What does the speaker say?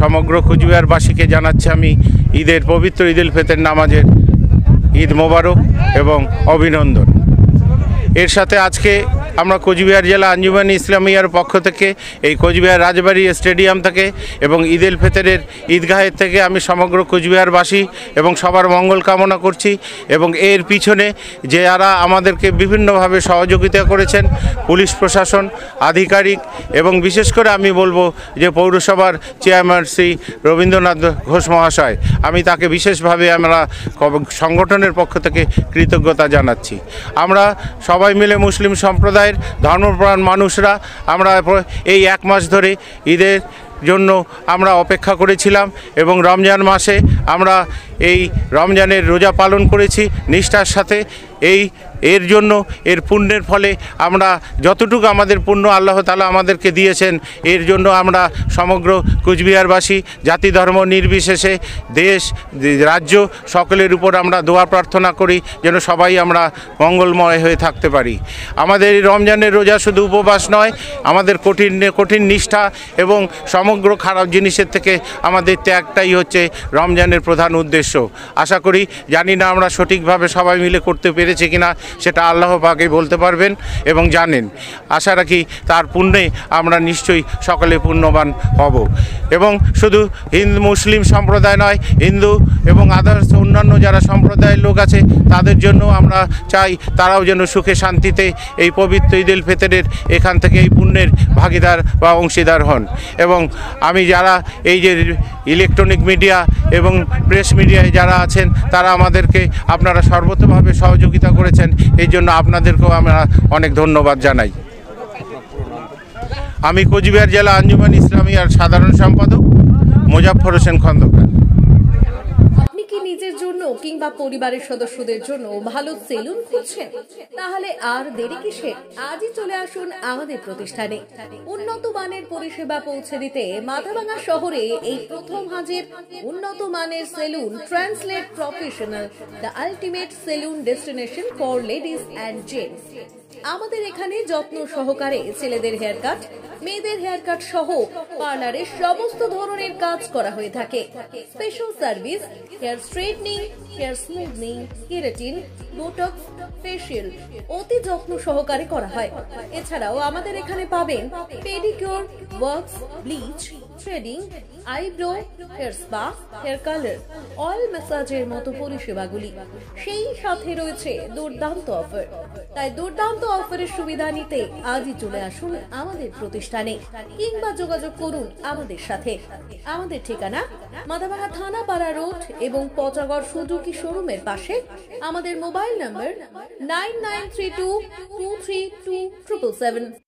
সমগ্র কোচবিহারবাসীকে জানাচ্ছি আমি ঈদের পবিত্র ঈদ উল ফিতর নামাজের ঈদ মোবারক এবং অভিনন্দন। এর সাথে আজকে আমরা কোচবিহার জেলা আঞ্জুমান ইসলামিয়ার পক্ষ থেকে এই কোচবিহার রাজবাড়ি স্টেডিয়াম থেকে এবং ঈদ উল ফিতরের ঈদগাহের থেকে আমি সমগ্র কোচবিহারবাসী এবং সবার মঙ্গল কামনা করছি। এবং এর পিছনে যারা আমাদেরকে বিভিন্নভাবে সহযোগিতা করেছেন, পুলিশ প্রশাসন, আধিকারিক এবং বিশেষ করে আমি বলবো যে পৌরসভার চেয়ারম্যান শ্রী রবীন্দ্রনাথ ঘোষ মহাশয়, আমি তাকে বিশেষভাবে আমরা সংগঠনের পক্ষ থেকে কৃতজ্ঞতা জানাচ্ছি। আমরা সবাই মিলে মুসলিম সম্প্রদায়ের ধর্মপ্রাণ মানুষরা আমরা এই এক মাস ধরে ঈদের জন্য আমরা অপেক্ষা করেছিলাম এবং রমজান মাসে আমরা এই রমজানের রোজা পালন করেছি নিষ্ঠার সাথে। এর জন্য এর পুণ্যের ফলে আমরা যতটুকু আমাদের পুণ্য আল্লাহ তাআলা আমাদেরকে দিয়েছেন, এর জন্য আমরা সমগ্র কোচবিহারবাসী জাতি ধর্ম নির্বিশেষে দেশ রাজ্য সকলের উপর আমরা দোয়া প্রার্থনা করি যেন সবাই আমরা মঙ্গলময় হয়ে থাকতে পারি। আমাদের এই রমজানের রোজা শুধু উপবাস নয়, আমাদের কঠিন নিষ্ঠা এবং সমগ্র খারাপ জিনিসের থেকে আমাদের ত্যাগটাই হচ্ছে রমজানের প্রধান উদ্দেশ্য। আশা করি, জানি না আমরা সঠিকভাবে সবাই মিলে করতে পেরেছি কিনা, সেটা আল্লাহ পাকই বলতে পারবেন এবং জানেন। আশা রাখি তার পুণ্যে আমরা নিশ্চয়ই সকলে পুণ্যবান হব। এবং শুধু মুসলিম সম্প্রদায় নয়, হিন্দু এবং আদার্স অন্যান্য যারা সম্প্রদায়ের লোক আছে তাদের জন্য আমরা চাই তারাও যেন সুখে শান্তিতে এই পবিত্র ঈদ উল ফিতরের এখান থেকে এই পুণ্যের ভাগিদার বা অংশীদার হন। এবং আমি যারা এই যে ইলেকট্রনিক মিডিয়া এবং প্রেস মিডিয়ায় যারা আছেন তারা আমাদেরকে আপনারা সর্বতভাবে সহযোগিতা করেছেন, এই জন্য আপনাদেরকেও আমরা অনেক ধন্যবাদ জানাই। আমি কোচবিহার জেলা আঞ্জুমান ইসলামিয়ার সাধারণ সম্পাদক মোজাফফর হোসেন খন্দকার। আপনি কি নিজের জন্য কিংবা পরিবারের সদস্যদের জন্য ভালো সেলুন খুঁজছেন? তাহলে আর দেরি কিসের? আজই চলে আসুন আমাদের প্রতিষ্ঠানে। উন্নত মানের পরিষেবা পৌঁছে দিতে মাথাভাঙা শহরে এই প্রথম হাজির উন্নত মানের salon translate professional, the ultimate salon destination for ladies and gents. আমাদের এখানে যত্ন সহকারে ছেলেদের হেয়ার কাট, মেয়েদের হেয়ার কাট সহ পার্লারের সমস্ত ধরনের কাজ করা হয়ে থাকে। Special service, hair straightening, hair smoothing, keratin, Botox, facial অতি যত্ন সহকারে করা হয়। এছাড়াও আমাদের এখানে পাবেন pedicure, wax, bleach, threading, eyebrow, hair spa, hair colour, oil ম্যাসাজের মতো পরিষেবাগুলি। সেই সাথে রয়েছে দুর্দান্ত অফার। তাই দুর্দান্ত অফারের সুবিধা নিতে আজই চলে আসুন আমাদের প্রতিষ্ঠানে কিংবা যোগাযোগ করুন আমাদের সাথে। আমাদের ঠিকানা মাথাভাঙা থানাপাড়া রোড এবং পচাগড় সুজুকি শোরুমের পাশে। আমাদের মোবাইল নম্বর 9932232777।